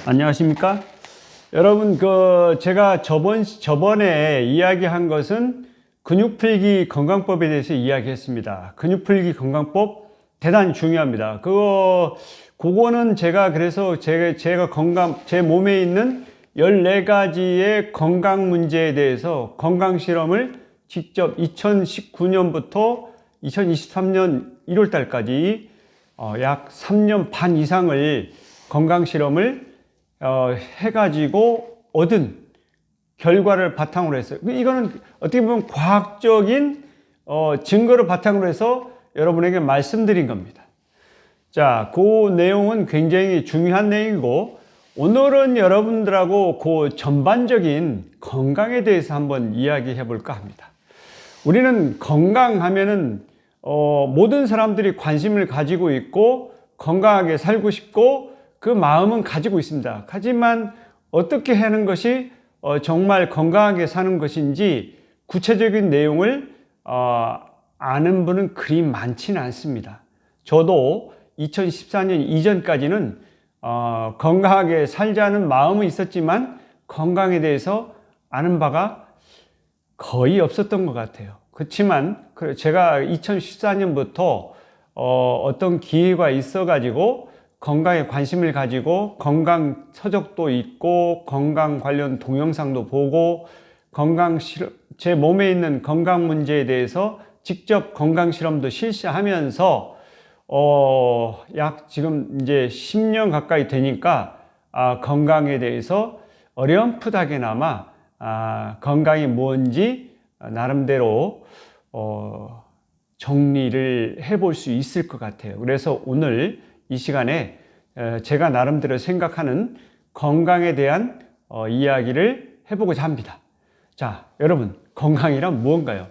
안녕하십니까? 여러분, 제가 저번에 이야기한 것은 근육풀기 건강법에 대해서 이야기했습니다. 근육풀기 건강법 대단히 중요합니다. 그거는 그래서 제 몸에 있는 14가지의 건강 문제에 대해서 건강 실험을 직접 2019년부터 2023년 1월 달까지 약 3년 반 이상을 건강 실험을 해가지고 얻은 결과를 바탕으로 했어요. 이거는 어떻게 보면 과학적인 증거를 바탕으로 해서 여러분에게 말씀드린 겁니다. 자, 그 내용은 굉장히 중요한 내용이고, 오늘은 여러분들하고 그 전반적인 건강에 대해서 한번 이야기해 볼까 합니다. 우리는 건강하면은 모든 사람들이 관심을 가지고 있고 건강하게 살고 싶고 그 마음은 가지고 있습니다. 하지만 어떻게 하는 것이 정말 건강하게 사는 것인지 구체적인 내용을 아는 분은 그리 많지는 않습니다. 저도 2014년 이전까지는 건강하게 살자는 마음은 있었지만 건강에 대해서 아는 바가 거의 없었던 것 같아요. 그렇지만 제가 2014년부터 어떤 기회가 있어가지고 건강에 관심을 가지고 건강 서적도 읽고 건강 관련 동영상도 보고 제 몸에 있는 건강 문제에 대해서 직접 건강 실험도 실시하면서 약 지금 이제 10년 가까이 되니까 건강에 대해서 어렴풋하게나마 건강이 뭔지 나름대로 정리를 해볼 수 있을 것 같아요. 그래서 오늘 이 시간에 제가 나름대로 생각하는 건강에 대한 이야기를 해보고자 합니다. 자, 여러분, 건강이란 무언가요?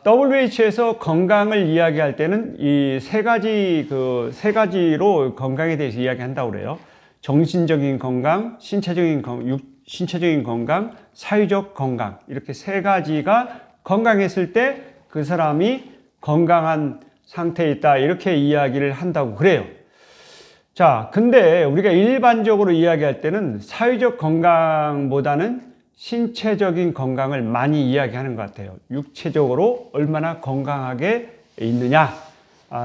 WHO에서 건강을 이야기할 때는 이 세 가지로 건강에 대해서 이야기한다고 그래요. 정신적인 건강, 신체적인 건강, 사회적 건강, 이렇게 세 가지가 건강했을 때 그 사람이 건강한 상태에 있다, 이렇게 이야기를 한다고 그래요. 자, 근데 우리가 일반적으로 이야기할 때는 사회적 건강보다는 신체적인 건강을 많이 이야기하는 것 같아요. 육체적으로 얼마나 건강하게 있느냐.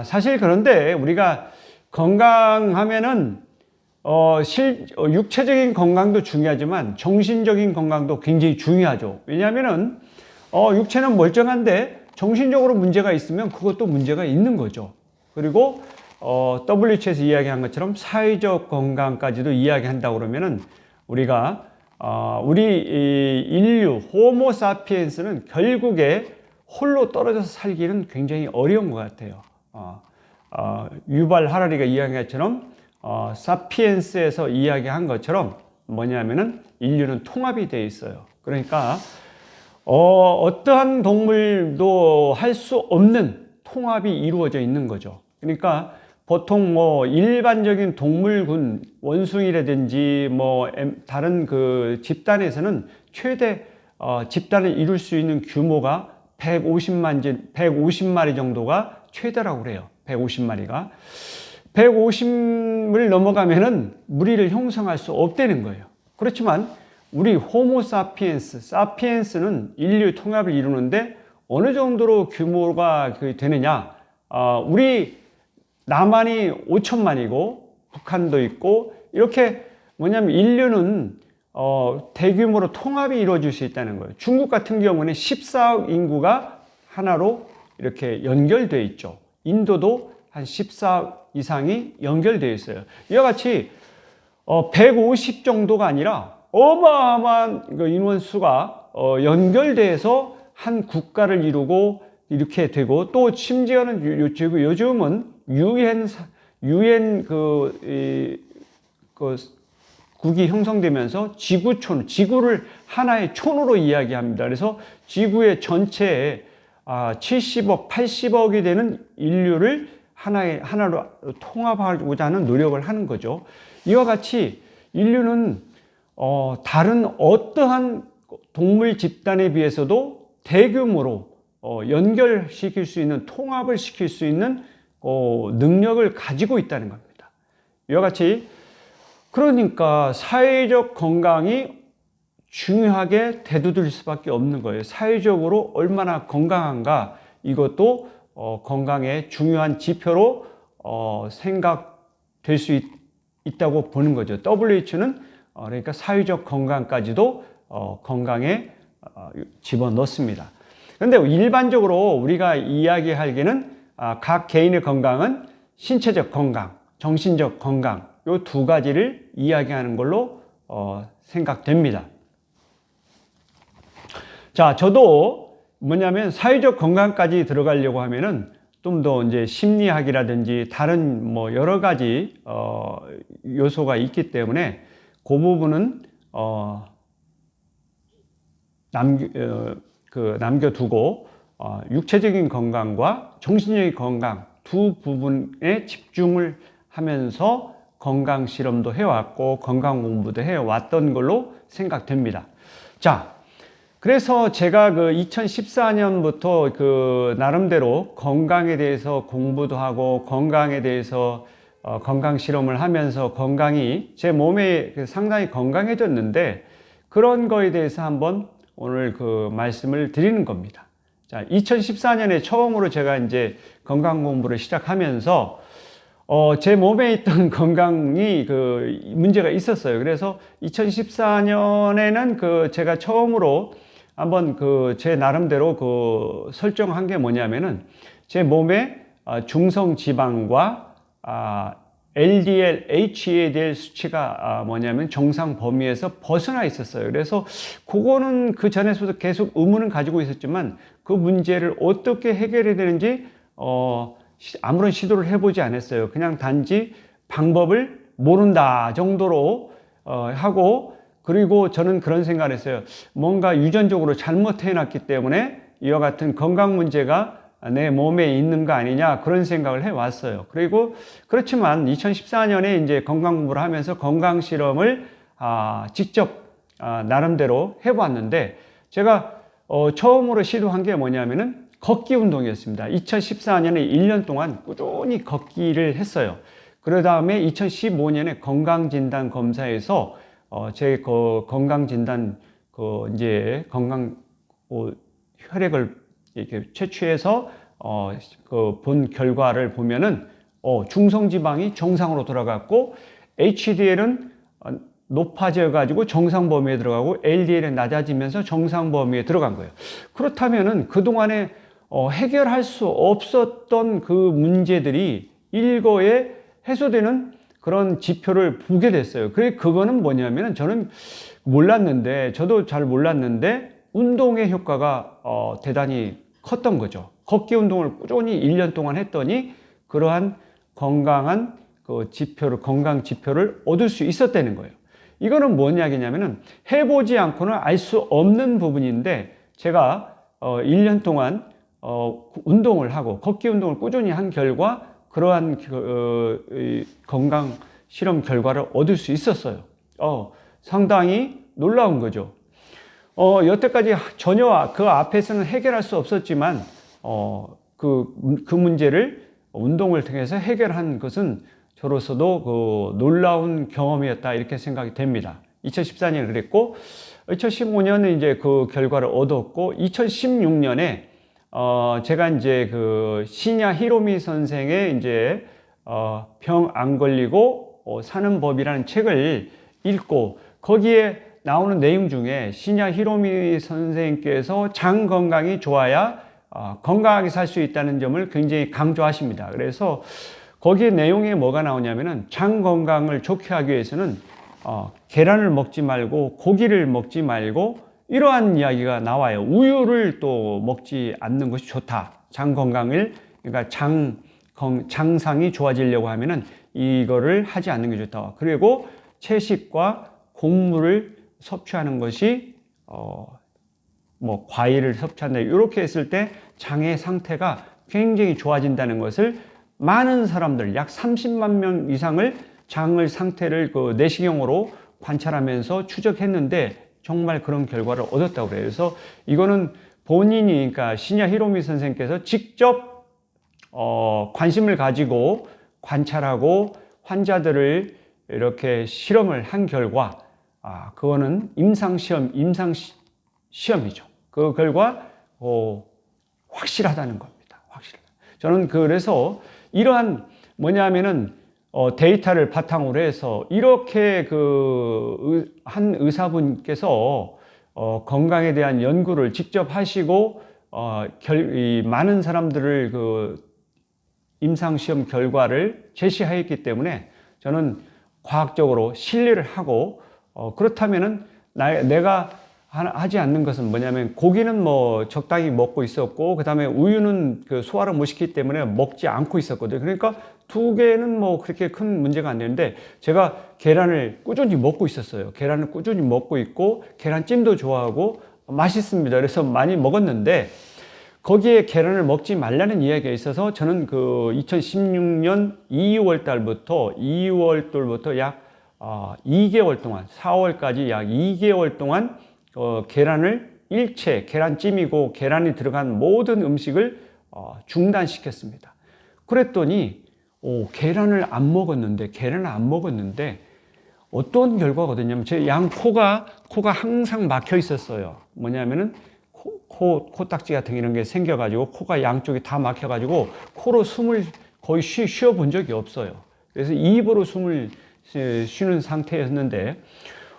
사실 그런데 우리가 건강하면은 육체적인 건강도 중요하지만 정신적인 건강도 굉장히 중요하죠. 왜냐하면은 육체는 멀쩡한데 정신적으로 문제가 있으면 그것도 문제가 있는 거죠. 그리고 WHO에서 이야기한 것처럼 사회적 건강까지도 이야기한다고 그러면은 우리가 우리 인류 호모 사피엔스는 결국에 홀로 떨어져서 살기는 굉장히 어려운 것 같아요. 유발 하라리가 이야기한 것처럼 사피엔스에서 이야기한 것처럼 뭐냐면은 인류는 통합이 되어 있어요. 그러니까 어떠한 동물도 할 수 없는 통합이 이루어져 있는 거죠. 그러니까 보통 일반적인 동물군, 원숭이라든지 다른 집단에서는 최대 집단을 이룰 수 있는 규모가 150마리 정도가 최대라고 그래요. 150마리가. 150을 넘어가면은 무리를 형성할 수 없다는 거예요. 그렇지만 우리 호모 사피엔스는 인류 통합을 이루는데 어느 정도로 규모가 되느냐? 우리 남한이 5천만이고 북한도 있고 이렇게 뭐냐면 인류는 대규모로 통합이 이루어질 수 있다는 거예요. 중국 같은 경우는 14억 인구가 하나로 이렇게 연결되어 있죠. 인도도 한 14억 이상이 연결되어 있어요. 이와 같이 150 정도가 아니라 어마어마한 인원수가 연결돼서 한 국가를 이루고 이렇게 되고, 또 심지어는 요즘은 유엔 국이 형성되면서 지구를 하나의 촌으로 이야기합니다. 그래서 지구의 전체에 70억, 80억이 되는 인류를 하나로 통합하고자 하는 노력을 하는 거죠. 이와 같이 인류는 다른 어떠한 동물 집단에 비해서도 대규모로 연결시킬 수 있는, 통합을 시킬 수 있는 능력을 가지고 있다는 겁니다. 이와 같이 그러니까 사회적 건강이 중요하게 대두될 수밖에 없는 거예요. 사회적으로 얼마나 건강한가, 이것도 건강의 중요한 지표로 생각될 수 있다고 보는 거죠. WHO는 그러니까 사회적 건강까지도 건강에 집어넣습니다. 그런데 일반적으로 우리가 이야기하기에는 각 개인의 건강은 신체적 건강, 정신적 건강, 이 두 가지를 이야기하는 걸로 생각됩니다. 자, 저도 뭐냐면 사회적 건강까지 들어가려고 하면은 좀 더 이제 심리학이라든지 다른 뭐 여러 가지 요소가 있기 때문에 그 부분은 남겨두고 육체적인 건강과 정신적인 건강 두 부분에 집중을 하면서 건강 실험도 해왔고 건강 공부도 해왔던 걸로 생각됩니다. 자, 그래서 제가 2014년부터 나름대로 건강에 대해서 공부도 하고 건강에 대해서 건강 실험을 하면서 건강이 제 몸에 상당히 건강해졌는데 그런 거에 대해서 한번 오늘 말씀을 드리는 겁니다. 자, 2014년에 처음으로 제가 이제 건강 공부를 시작하면서 제 몸에 있던 건강이 문제가 있었어요. 그래서 2014년에는 제가 처음으로 한번 제 나름대로 설정한 게 뭐냐면은 제 몸에 중성 지방과 LDL, HDL 수치가 뭐냐면 정상 범위에서 벗어나 있었어요. 그래서 그거는 그 전에서도 계속 의문은 가지고 있었지만 그 문제를 어떻게 해결해야 되는지 아무런 시도를 해보지 않았어요. 그냥 단지 방법을 모른다 정도로 하고, 그리고 저는 그런 생각을 했어요. 뭔가 유전적으로 잘못 해놨기 때문에 이와 같은 건강 문제가 내 몸에 있는 거 아니냐, 그런 생각을 해왔어요. 그리고 그렇지만 2014년에 이제 건강 공부를 하면서 건강 실험을 직접 나름대로 해봤는데, 제가 처음으로 시도한 게 뭐냐면은 걷기 운동이었습니다. 2014년에 1년 동안 꾸준히 걷기를 했어요. 그 다음에 2015년에 건강진단 검사에서 제 건강진단 이제 건강 혈액을 이렇게 채취해서 본 결과를 보면은 중성지방이 정상으로 돌아갔고 HDL은 높아져 가지고 정상 범위에 들어가고 LDL은 낮아지면서 정상 범위에 들어간 거예요. 그렇다면은 그동안에 해결할 수 없었던 그 문제들이 일거에 해소되는 그런 지표를 보게 됐어요. 그거는 뭐냐면은 저는 몰랐는데, 저도 잘 몰랐는데 운동의 효과가 대단히 컸던 거죠. 걷기 운동을 꾸준히 1년 동안 했더니 그러한 건강한 건강 지표를 얻을 수 있었다는 거예요. 이거는 뭔 이야기냐면은 해보지 않고는 알 수 없는 부분인데, 제가 1년 동안 운동을 하고 걷기 운동을 꾸준히 한 결과 그러한 건강 실험 결과를 얻을 수 있었어요. 상당히 놀라운 거죠. 여태까지 전혀 그 앞에서는 해결할 수 없었지만 그 문제를 운동을 통해서 해결한 것은 저로서도 놀라운 경험이었다, 이렇게 생각이 됩니다. 2014년에 그랬고 2015년에 이제 그 결과를 얻었고 2016년에 제가 이제 시냐 히로미 선생의 이제 병 안 걸리고 사는 법이라는 책을 읽고, 거기에 나오는 내용 중에 시냐 히로미 선생님께서 장 건강이 좋아야 건강하게 살 수 있다는 점을 굉장히 강조하십니다. 그래서 거기에 내용에 뭐가 나오냐면은 장 건강을 좋게 하기 위해서는 계란을 먹지 말고 고기를 먹지 말고 이러한 이야기가 나와요. 우유를 또 먹지 않는 것이 좋다. 장 건강을, 그러니까 장상이 좋아지려고 하면은 이거를 하지 않는 게 좋다. 그리고 채식과 곡물을 섭취하는 것이 뭐 과일을 섭취한다, 이렇게 했을 때 장의 상태가 굉장히 좋아진다는 것을 많은 사람들, 약 30만 명 이상을 장의 상태를 내시경으로 관찰하면서 추적했는데 정말 그런 결과를 얻었다고 그래요. 그래서 이거는 본인이, 그러니까 시냐 히로미 선생님께서 직접 관심을 가지고 관찰하고 환자들을 이렇게 실험을 한 결과 그거는 임상시험이죠. 그 결과 확실하다는 겁니다. 확실하다. 저는 그래서 이러한 뭐냐면은 데이터를 바탕으로 해서 이렇게 한 의사분께서 건강에 대한 연구를 직접 하시고 많은 사람들을 임상시험 결과를 제시하였기 때문에 저는 과학적으로 신뢰를 하고 그렇다면은 내가 하지 않는 것은 뭐냐면 고기는 뭐 적당히 먹고 있었고 그 다음에 우유는 소화를 못 시키기 때문에 먹지 않고 있었거든요. 그러니까 두 개는 뭐 그렇게 큰 문제가 안 되는데 제가 계란을 꾸준히 먹고 있었어요. 계란을 꾸준히 먹고 있고 계란찜도 좋아하고 맛있습니다. 그래서 많이 먹었는데 거기에 계란을 먹지 말라는 이야기가 있어서 저는 2016년 2월 달부터 약 2개월 동안 4월까지 약 2개월 동안 계란을 계란찜이고 계란이 들어간 모든 음식을 중단시켰습니다. 그랬더니 계란을 안 먹었는데 어떤 결과가 얻었냐면 제 코가 항상 막혀 있었어요. 뭐냐면은 코딱지 같은 이런 게 생겨가지고 코가 양쪽이 다 막혀가지고 코로 숨을 거의 쉬어본 적이 없어요. 그래서 입으로 숨을 쉬는 상태였는데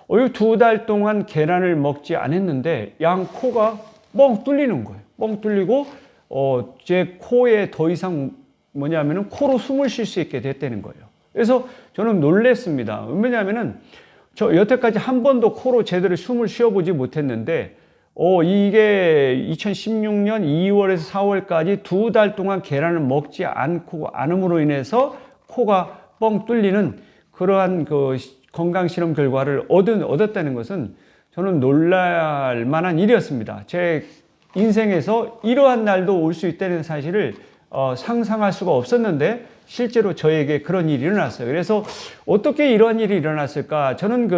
이 2달 동안 계란을 먹지 않았는데 양 코가 뻥 뚫리는 거예요. 뻥 뚫리고 제 코에 더 이상 뭐냐면은 코로 숨을 쉴 수 있게 됐다는 거예요. 그래서 저는 놀랬습니다. 왜냐하면은 저 여태까지 한 번도 코로 제대로 숨을 쉬어보지 못했는데 이게 2016년 2월에서 4월까지 2달 동안 계란을 먹지 않음으로 인해서 코가 뻥 뚫리는 그러한 건강실험 결과를 얻었다는 것은 저는 놀랄 만한 일이었습니다. 제 인생에서 이러한 날도 올 수 있다는 사실을 상상할 수가 없었는데 실제로 저에게 그런 일이 일어났어요. 그래서 어떻게 이러한 일이 일어났을까 저는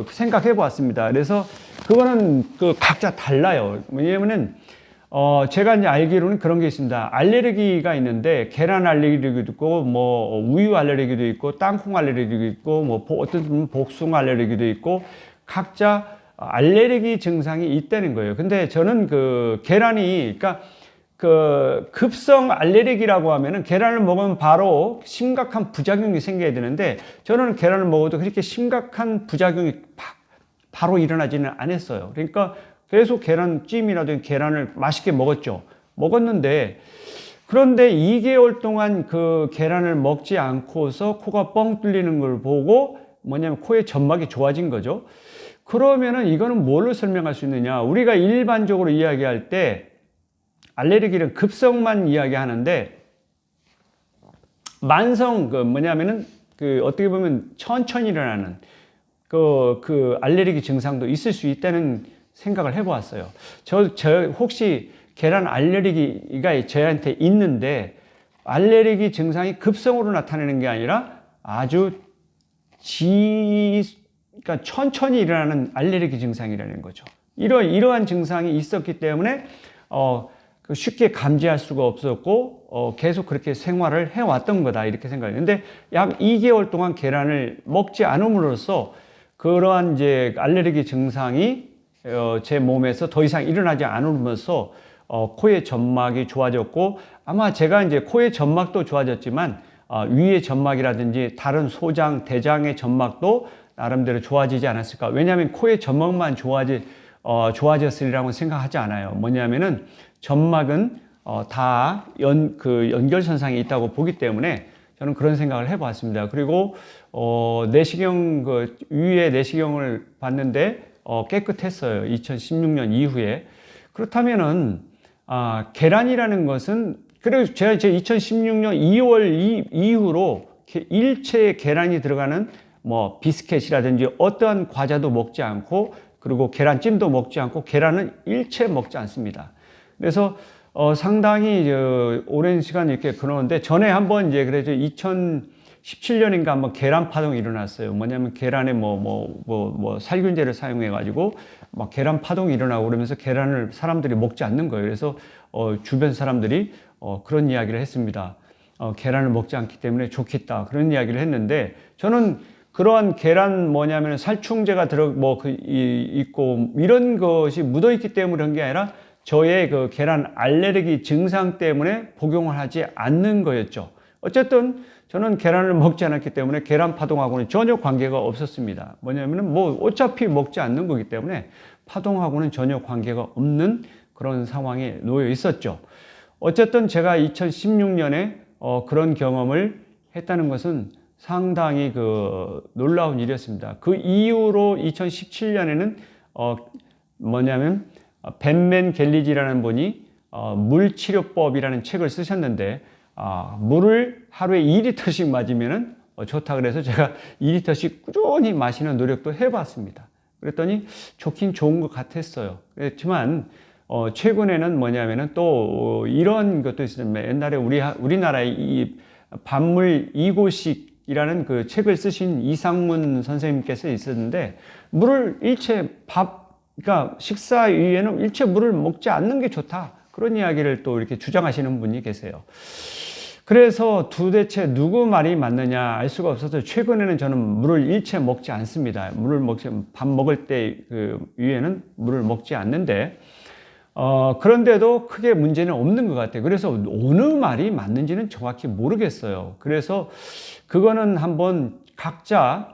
생각해 보았습니다. 그래서 그거는 각자 달라요. 왜냐면은 제가 이제 알기로는 그런 게 있습니다. 알레르기가 있는데 계란 알레르기도 있고 뭐 우유 알레르기도 있고 땅콩 알레르기도 있고 뭐 어떤 분은 복숭아 알레르기도 있고 각자 알레르기 증상이 있다는 거예요. 근데 저는 계란이 그러니까 급성 알레르기라고 하면은 계란을 먹으면 바로 심각한 부작용이 생겨야 되는데 저는 계란을 먹어도 그렇게 심각한 부작용이 바로 일어나지는 않았어요. 그러니까 계속 계란찜이라든지 계란을 맛있게 먹었는데 그런데 2개월 동안 계란을 먹지 않고서 코가 뻥 뚫리는 걸 보고 뭐냐면 코의 점막이 좋아진 거죠. 그러면은 이거는 뭘로 설명할 수 있느냐? 우리가 일반적으로 이야기할 때 알레르기는 급성만 이야기하는데 만성 뭐냐면은 어떻게 보면 천천히 일어나는 알레르기 증상도 있을 수 있다는 생각을 해보았어요. 저 혹시 계란 알레르기가 저한테 있는데 알레르기 증상이 급성으로 나타나는 게 아니라 아주 그러니까 천천히 일어나는 알레르기 증상이라는 거죠. 이러한 증상이 있었기 때문에 쉽게 감지할 수가 없었고 계속 그렇게 생활을 해왔던 거다 이렇게 생각했는데 약 2개월 동안 계란을 먹지 않음으로써 그러한 이제 알레르기 증상이 제 몸에서 더 이상 일어나지 않으면서 코의 점막이 좋아졌고 아마 제가 이제 코의 점막도 좋아졌지만 위의 점막이라든지 다른 소장, 대장의 점막도 나름대로 좋아지지 않았을까? 왜냐하면 코의 점막만 좋아졌으리라고 생각하지 않아요. 뭐냐면은 점막은 다 연결선상에 있다고 보기 때문에 저는 그런 생각을 해봤습니다. 그리고 내시경 위의 내시경을 봤는데 깨끗했어요. 2016년 이후에. 그렇다면은 계란이라는 것은 그래서 제가 2016년 2월 이후로 일체의 계란이 들어가는 뭐 비스켓이라든지 어떠한 과자도 먹지 않고 그리고 계란찜도 먹지 않고 계란은 일체 먹지 않습니다. 그래서 상당히 오랜 시간 이렇게 그러는데 전에 한번 이제 그래서 2017년인가 한번 계란 파동이 일어났어요. 뭐냐면 계란에 살균제를 사용해 가지고 막 계란 파동이 일어나고 그러면서 계란을 사람들이 먹지 않는 거예요. 그래서 주변 사람들이 그런 이야기를 했습니다. 계란을 먹지 않기 때문에 좋겠다 그런 이야기를 했는데 저는 그러한 계란 뭐냐면 살충제가 있고 이런 것이 묻어 있기 때문에 그런 게 아니라 저의 그 계란 알레르기 증상 때문에 복용을 하지 않는 거였죠. 어쨌든 저는 계란을 먹지 않았기 때문에 계란 파동하고는 전혀 관계가 없었습니다. 뭐냐면은 뭐 어차피 먹지 않는 거기 때문에 파동하고는 전혀 관계가 없는 그런 상황에 놓여 있었죠. 어쨌든 제가 2016년에 그런 경험을 했다는 것은 상당히 그 놀라운 일이었습니다. 그 이후로 2017년에는 뭐냐면 벤맨 갤리지라는 분이 물치료법이라는 책을 쓰셨는데 물을 하루에 2리터씩 맞으면은 좋다 그래서 제가 2리터씩 꾸준히 마시는 노력도 해봤습니다. 그랬더니 좋긴 좋은 것 같았어요. 그렇지만 최근에는 뭐냐면은 또 이런 것도 있습니다. 옛날에 우리나라에 이 밥물 이고식이라는 그 책을 쓰신 이상문 선생님께서 있었는데 물을 그러니까 식사 이후에는 일체 물을 먹지 않는 게 좋다. 그런 이야기를 또 이렇게 주장하시는 분이 계세요. 그래서 도대체 누구 말이 맞느냐 알 수가 없어서 최근에는 저는 물을 일체 먹지 않습니다. 밥 먹을 때 그 위에는 물을 먹지 않는데, 그런데도 크게 문제는 없는 것 같아요. 그래서 어느 말이 맞는지는 정확히 모르겠어요. 그래서 그거는 한번 각자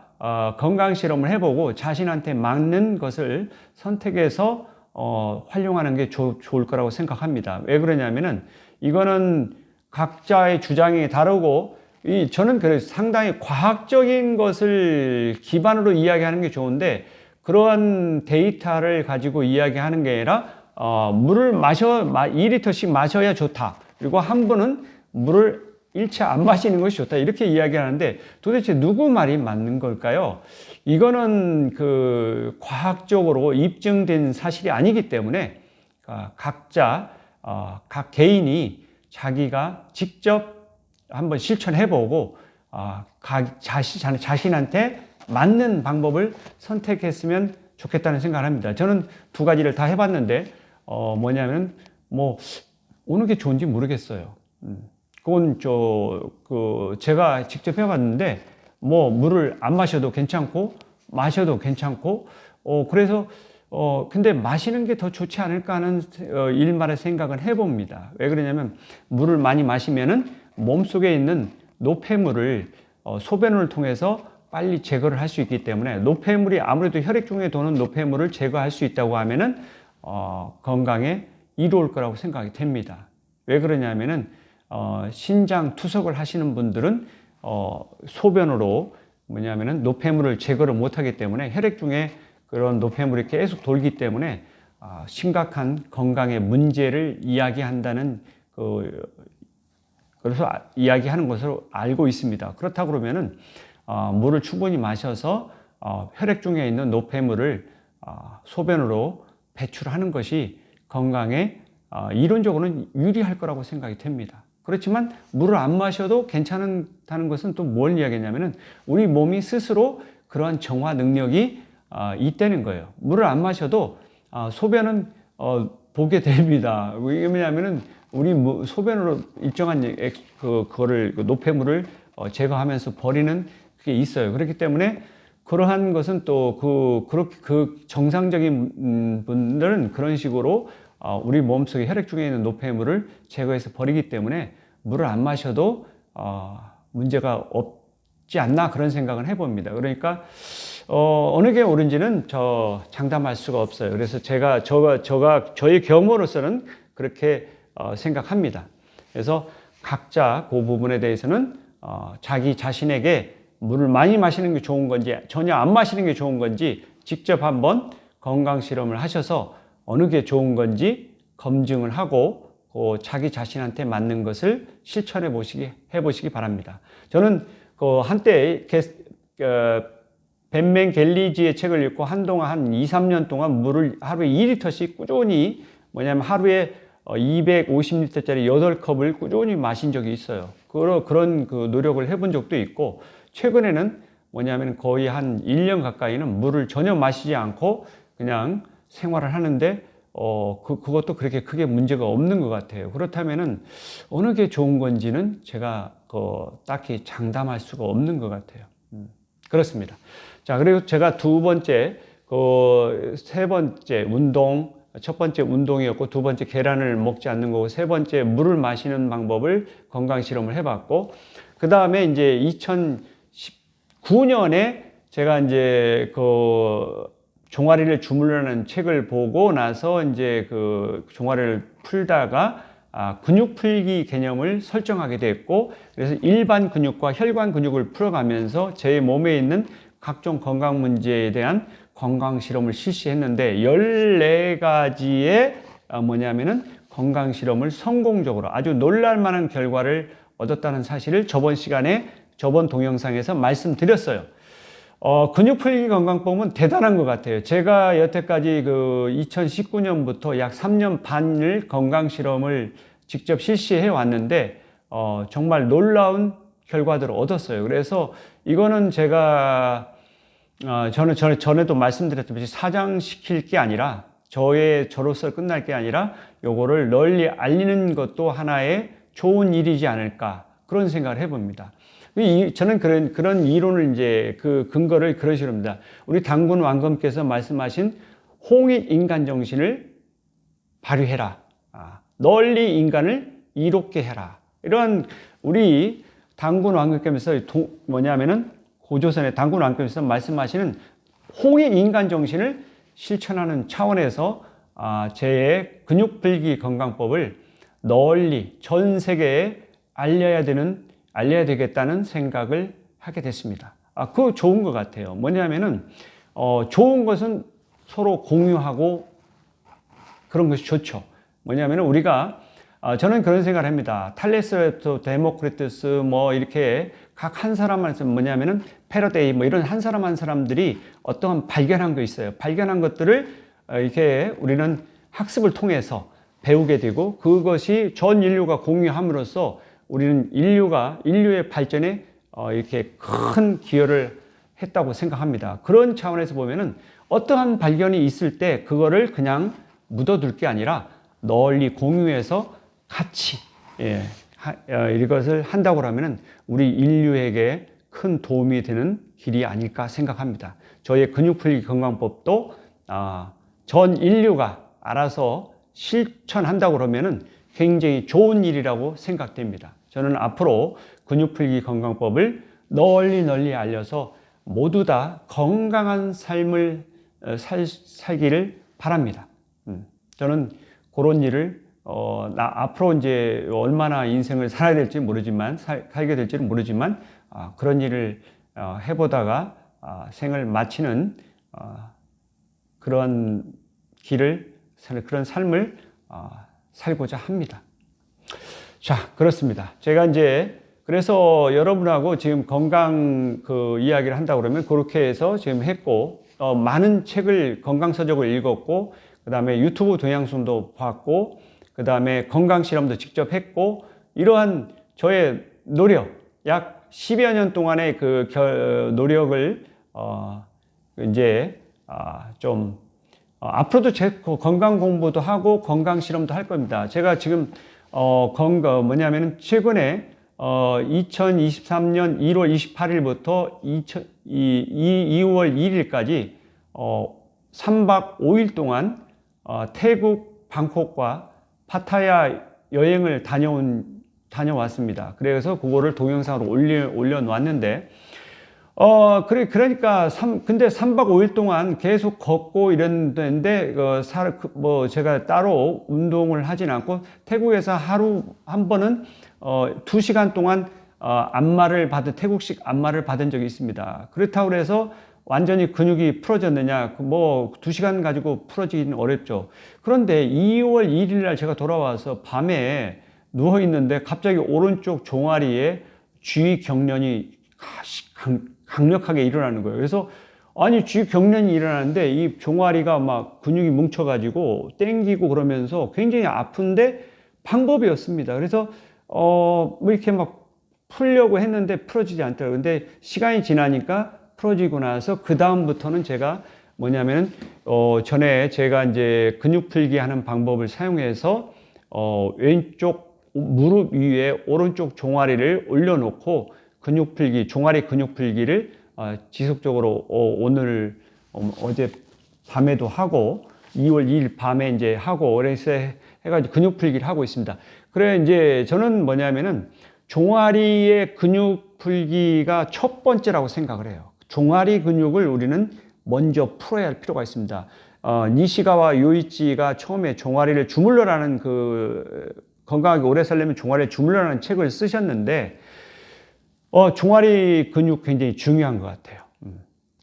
건강 실험을 해보고 자신한테 맞는 것을 선택해서 활용하는 게 좋을 거라고 생각합니다. 왜 그러냐면은 이거는 각자의 주장이 다르고 저는 그래서 상당히 과학적인 것을 기반으로 이야기하는 게 좋은데 그러한 데이터를 가지고 이야기하는 게 아니라 물을 2리터씩 마셔야 좋다. 그리고 한 분은 물을 일체 안 마시는 것이 좋다. 이렇게 이야기하는데 도대체 누구 말이 맞는 걸까요? 이거는 그 과학적으로 입증된 사실이 아니기 때문에 각자 각 개인이 자기가 직접 한번 실천해보고 자신한테 맞는 방법을 선택했으면 좋겠다는 생각을 합니다. 저는 두 가지를 다 해봤는데 뭐냐면 뭐 어느 게 좋은지 모르겠어요. 그건 제가 직접 해봤는데 뭐 물을 안 마셔도 괜찮고 마셔도 괜찮고 그래서 근데 마시는 게 더 좋지 않을까 하는 일말의 생각은 해봅니다. 왜 그러냐면 물을 많이 마시면은 몸속에 있는 노폐물을 소변을 통해서 빨리 제거를 할 수 있기 때문에 노폐물이 아무래도 혈액 중에 도는 노폐물을 제거할 수 있다고 하면은 건강에 이로울 거라고 생각이 됩니다. 왜 그러냐면은 신장 투석을 하시는 분들은 소변으로 뭐냐면은 노폐물을 제거를 못하기 때문에 혈액 중에 그런 노폐물이 계속 돌기 때문에 심각한 건강의 문제를 이야기한다는 그래서 이야기하는 것으로 알고 있습니다. 그렇다고 그러면은 물을 충분히 마셔서 혈액 중에 있는 노폐물을 소변으로 배출하는 것이 건강에 이론적으로는 유리할 거라고 생각이 됩니다. 그렇지만 물을 안 마셔도 괜찮다는 것은 또 뭘 이야기냐면은 우리 몸이 스스로 그러한 정화 능력이 있다는 거예요. 물을 안 마셔도 소변은 보게 됩니다. 왜냐하면은 우리 소변으로 일정한 그거를 노폐물을 제거하면서 버리는 그게 있어요. 그렇기 때문에 그러한 것은 또 그 정상적인 분들은 그런 식으로 우리 몸속에 혈액 중에 있는 노폐물을 제거해서 버리기 때문에 물을 안 마셔도 문제가 없지 않나 그런 생각을 해봅니다. 그러니까 어느 게 옳은지는 장담할 수가 없어요. 그래서 저의 경험으로서는 그렇게 생각합니다. 그래서 각자 그 부분에 대해서는 자기 자신에게 물을 많이 마시는 게 좋은 건지 전혀 안 마시는 게 좋은 건지 직접 한번 건강 실험을 하셔서 어느 게 좋은 건지 검증을 하고 자기 자신한테 맞는 것을 실천해 보시기 바랍니다. 저는 한때 벤맨 갤리지의 책을 읽고 한동안 한 2, 3년 동안 물을 하루에 2리터씩 꾸준히 뭐냐면 하루에 250리터짜리 8컵을 꾸준히 마신 적이 있어요. 그런 노력을 해본 적도 있고 최근에는 뭐냐면 거의 한 1년 가까이는 물을 전혀 마시지 않고 그냥 생활을 하는데 그것도 그렇게 크게 문제가 없는 것 같아요. 그렇다면은 어느 게 좋은 건지는 제가 딱히 장담할 수가 없는 것 같아요. 그렇습니다. 자, 그리고 제가 두 번째, 세 번째 운동, 첫 번째 운동이었고, 두 번째 계란을 먹지 않는 거고, 세 번째 물을 마시는 방법을 건강 실험을 해봤고, 그 다음에 이제 2019년에 제가 이제 종아리를 주물러라는 책을 보고 나서 이제 그 종아리를 풀다가 근육 풀기 개념을 설정하게 됐고, 그래서 일반 근육과 혈관 근육을 풀어가면서 제 몸에 있는 각종 건강 문제에 대한 건강 실험을 실시했는데 14가지의 뭐냐면은 건강 실험을 성공적으로 아주 놀랄만한 결과를 얻었다는 사실을 저번 동영상에서 말씀드렸어요. 근육 풀기 건강법은 대단한 것 같아요. 제가 여태까지 2019년부터 약 3년 반을 건강 실험을 직접 실시해 왔는데, 정말 놀라운 결과들을 얻었어요. 그래서 이거는 제가, 저는 전에도 말씀드렸듯이 사장시킬 게 아니라, 저로서 끝날 게 아니라, 요거를 널리 알리는 것도 하나의 좋은 일이지 않을까, 그런 생각을 해봅니다. 저는 그런 이론을 이제 그 근거를 그런 식으로 합니다. 우리 당군 왕검께서 말씀하신 홍익 인간 정신을 발휘해라. 널리 인간을 이롭게 해라. 이런 우리 당군 왕검께서 뭐냐면은 고조선의 당군 왕검께서 말씀하시는 홍익 인간 정신을 실천하는 차원에서 제 근육풀기 건강법을 널리 전 세계에 알려야 되겠다는 생각을 하게 됐습니다. 그거 좋은 것 같아요. 뭐냐면은, 좋은 것은 서로 공유하고 그런 것이 좋죠. 뭐냐면은 우리가, 저는 그런 생각을 합니다. 탈레스, 데모크리투스, 뭐 이렇게 각 한 사람만 있으면 뭐냐면은 패러데이, 뭐 이런 한 사람 한 사람들이 어떠한 발견한 거 있어요. 발견한 것들을 이렇게 우리는 학습을 통해서 배우게 되고 그것이 전 인류가 공유함으로써 우리는 인류의 발전에 이렇게 큰 기여를 했다고 생각합니다. 그런 차원에서 보면은 어떠한 발견이 있을 때 그거를 그냥 묻어둘 게 아니라 널리 공유해서 같이 이것을 한다고 하면은 우리 인류에게 큰 도움이 되는 길이 아닐까 생각합니다. 저의 근육풀기 건강법도 전 인류가 알아서 실천한다고 그러면은 굉장히 좋은 일이라고 생각됩니다. 저는 앞으로 근육풀기 건강법을 널리 알려서 모두 다 건강한 삶을 살기를 바랍니다. 저는 그런 일을 앞으로 이제 얼마나 인생을 살아야 될지 모르지만 살게 될지는 모르지만 그런 일을 해보다가 생을 마치는 그런 그런 삶을 살고자 합니다. 자, 그렇습니다. 제가 이제 그래서 여러분하고 지금 건강 이야기를 한다고 그러면 그렇게 해서 지금 했고, 많은 책을 건강서적을 읽었고, 그 다음에 유튜브 동영상도 봤고, 그 다음에 건강 실험도 직접 했고, 이러한 저의 노력, 약 10여 년 동안의 노력을, 이제, 앞으로도 제 건강 공부도 하고 건강 실험도 할 겁니다. 제가 지금 뭐냐면은 최근에 2023년 1월 28일부터 2월 1일까지 3박 5일 동안 태국 방콕과 파타야 여행을 다녀왔습니다. 그래서 그거를 동영상으로 올려놨는데 그러니까 근데 3박 5일 동안 계속 걷고 이랬는데 제가 따로 운동을 하진 않고 태국에서 하루 한 번은 2시간 동안 태국식 안마를 받은 적이 있습니다. 그렇다고 해서 완전히 근육이 풀어졌느냐, 2시간 가지고 풀어지기는 어렵죠. 그런데 2월 1일 날 제가 돌아와서 밤에 누워 있는데 갑자기 오른쪽 종아리에 쥐경련이 강력하게 일어나는 거예요. 그래서 쥐경련이 일어나는데 이 종아리가 막 근육이 뭉쳐가지고 땡기고 그러면서 굉장히 아픈데 방법이 없습니다. 그래서 이렇게 막 풀려고 했는데 풀어지지 않더라고요. 근데 시간이 지나니까 풀어지고 나서 그 다음부터는 제가 뭐냐면은 전에 제가 이제 근육 풀기 하는 방법을 사용해서 왼쪽 무릎 위에 오른쪽 종아리를 올려놓고 종아리 근육 풀기를 지속적으로 오늘 어제 밤에도 하고 2월 2일 밤에 이제 하고 그래서 해가지고 근육 풀기를 하고 있습니다. 그래 이제 저는 뭐냐면은 종아리의 근육 풀기가 첫 번째라고 생각을 해요. 종아리 근육을 우리는 먼저 풀어야 할 필요가 있습니다. 니시가와 요이치가 처음에 종아리를 주물러라는 건강하게 오래 살려면 종아리를 주물러라는 책을 쓰셨는데 종아리 근육 굉장히 중요한 것 같아요.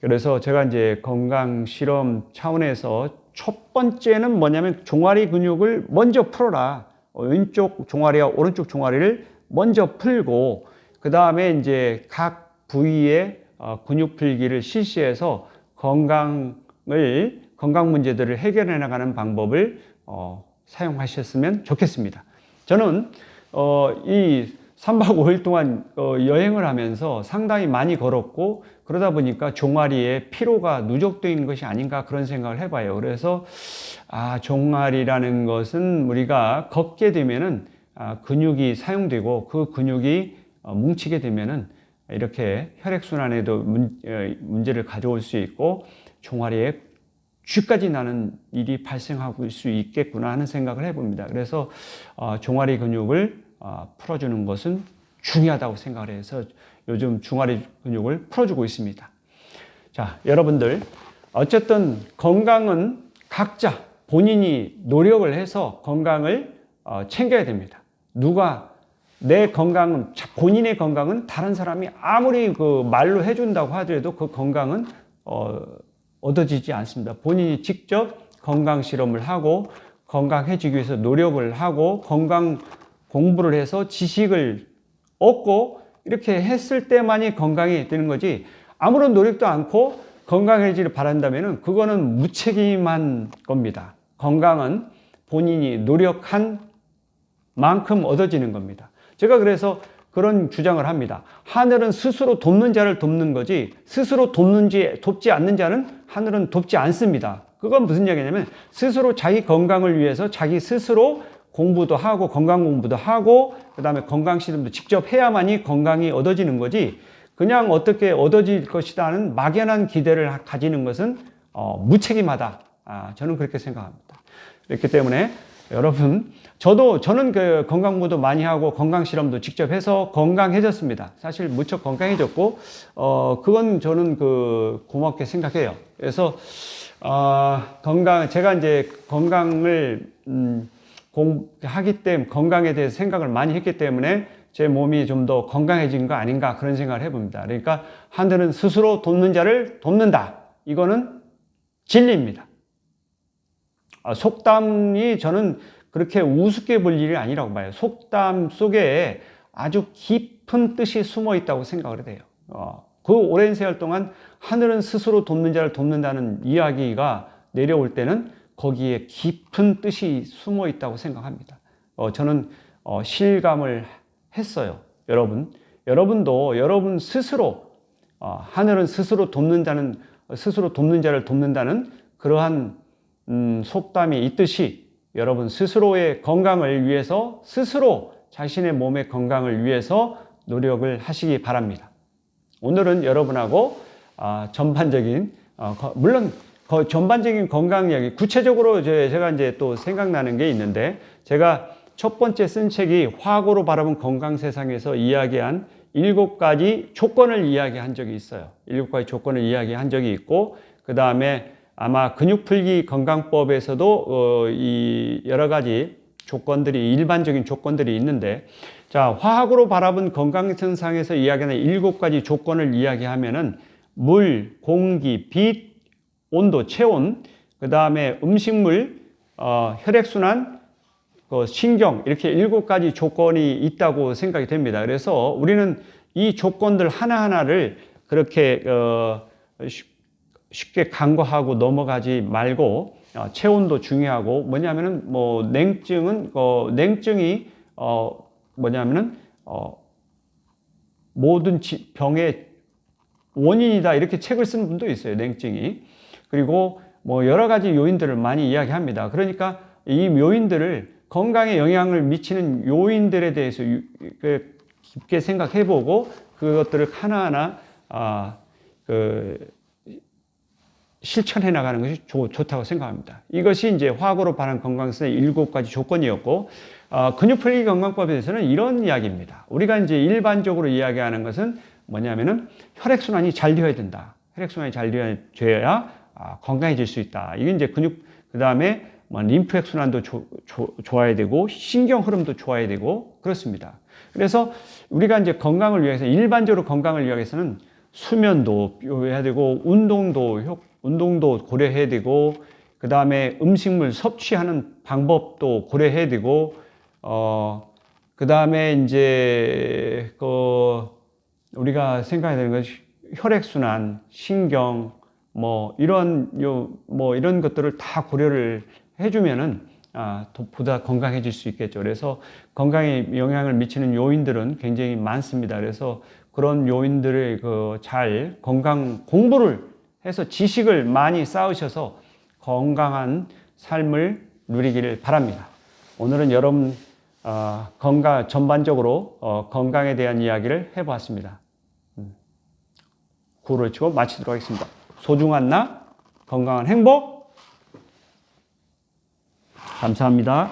그래서 제가 이제 건강 실험 차원에서 첫 번째는 뭐냐면 종아리 근육을 먼저 풀어라. 왼쪽 종아리와 오른쪽 종아리를 먼저 풀고 그 다음에 이제 각 부위의 근육 풀기를 실시해서 건강 문제들을 해결해 나가는 방법을 사용하셨으면 좋겠습니다. 저는 이 3박 5일 동안 여행을 하면서 상당히 많이 걸었고 그러다 보니까 종아리에 피로가 누적되어 있는 것이 아닌가 그런 생각을 해봐요. 그래서 종아리라는 것은 우리가 걷게 되면은 근육이 사용되고 그 근육이 뭉치게 되면은 이렇게 혈액순환에도 문제를 가져올 수 있고 종아리에 쥐까지 나는 일이 발생할 수 있겠구나 하는 생각을 해봅니다. 그래서 종아리 근육을 풀어주는 것은 중요하다고 생각을 해서 요즘 종아리 근육을 풀어주고 있습니다. 자, 여러분들 어쨌든 건강은 각자 본인이 노력을 해서 건강을 챙겨야 됩니다. 내 건강은 본인의 건강은 다른 사람이 아무리 말로 해준다고 하더라도 그 건강은 얻어지지 않습니다. 본인이 직접 건강 실험을 하고 건강해지기 위해서 노력을 하고 건강 공부를 해서 지식을 얻고 이렇게 했을 때만이 건강이 되는 거지 아무런 노력도 않고 건강해지기를 바란다면 그거는 무책임한 겁니다. 건강은 본인이 노력한 만큼 얻어지는 겁니다. 제가 그래서 그런 주장을 합니다. 하늘은 스스로 돕는 자를 돕는 거지 스스로 돕지 않는 자는 하늘은 돕지 않습니다. 그건 무슨 얘기냐면 스스로 자기 건강을 위해서 자기 스스로 공부도 하고 건강 공부도 하고 그 다음에 건강 실험도 직접 해야만이 건강이 얻어지는 거지 그냥 어떻게 얻어질 것이라는 막연한 기대를 가지는 것은 무책임하다. 저는 그렇게 생각합니다. 그렇기 때문에 여러분 저는 건강 공부도 많이 하고 건강 실험도 직접 해서 건강해졌습니다. 사실 무척 건강해졌고 그건 저는 고맙게 생각해요. 그래서 제가 이제 건강을 하기 때문에 건강에 대해서 생각을 많이 했기 때문에 제 몸이 좀 더 건강해진 거 아닌가 그런 생각을 해봅니다. 그러니까 하늘은 스스로 돕는 자를 돕는다. 이거는 진리입니다. 속담이 저는 그렇게 우습게 볼 일이 아니라고 봐요. 속담 속에 아주 깊은 뜻이 숨어 있다고 생각을 해요. 그 오랜 세월 동안 하늘은 스스로 돕는 자를 돕는다는 이야기가 내려올 때는 거기에 깊은 뜻이 숨어 있다고 생각합니다. 저는 실감을 했어요. 여러분도 여러분 스스로 하늘은 스스로 돕는 자를 돕는다는 그러한 속담이 있듯이 여러분 스스로의 건강을 위해서 스스로 자신의 몸의 건강을 위해서 노력을 하시기 바랍니다. 오늘은 여러분하고 전반적인 물론 전반적인 건강 이야기 구체적으로 제가 이제 또 생각나는 게 있는데 제가 첫 번째 쓴 책이 화고로 바라본 건강 세상에서 이야기한 7가지 조건을 이야기한 적이 있어요. 7가지 조건을 이야기한 적이 있고 그 다음에 아마 근육풀기 건강법에서도 이 여러 가지 조건들이 일반적인 조건들이 있는데 자 화학으로 바라본 건강 세상에서 이야기하는 7가지 조건을 이야기하면은 물, 공기, 빛, 온도, 체온, 그 다음에 음식물, 혈액순환, 신경 이렇게 7가지 조건이 있다고 생각이 됩니다. 그래서 우리는 이 조건들 하나하나를 그렇게 쉽게 간과하고 넘어가지 말고 체온도 중요하고 뭐냐면은 냉증이 뭐냐면은 모든 병의 원인이다 이렇게 책을 쓰는 분도 있어요. 냉증이. 그리고 여러 가지 요인들을 많이 이야기합니다. 그러니까 이 요인들을 건강에 영향을 미치는 요인들에 대해서 깊게 생각해보고 그것들을 하나하나 실천해 나가는 것이 좋다고 생각합니다. 이것이 이제 화학으로 반한 건강성의 7가지 조건이었고, 근육 풀기 건강법에 대해서는 이런 이야기입니다. 우리가 이제 일반적으로 이야기하는 것은 뭐냐면은 혈액순환이 잘 되어야 된다. 혈액순환이 잘 되어야 건강해질 수 있다. 이게 이제 그 다음에 뭐 림프액 순환도 좋아야 되고, 신경 흐름도 좋아야 되고, 그렇습니다. 그래서 우리가 이제 건강을 위해서, 일반적으로 건강을 위해서는 수면도 해야 되고, 운동도 고려해야 되고, 그 다음에 음식물 섭취하는 방법도 고려해야 되고, 그 다음에 이제, 우리가 생각해야 되는 것이 혈액순환, 신경, 이런 것들을 다 고려를 해주면은, 보다 건강해질 수 있겠죠. 그래서 건강에 영향을 미치는 요인들은 굉장히 많습니다. 그래서 그런 요인들을 잘 건강 공부를 해서 지식을 많이 쌓으셔서 건강한 삶을 누리기를 바랍니다. 오늘은 여러분 건강 전반적으로 건강에 대한 이야기를 해보았습니다. 구호를 치고 마치도록 하겠습니다. 소중한 나, 건강한 행복. 감사합니다.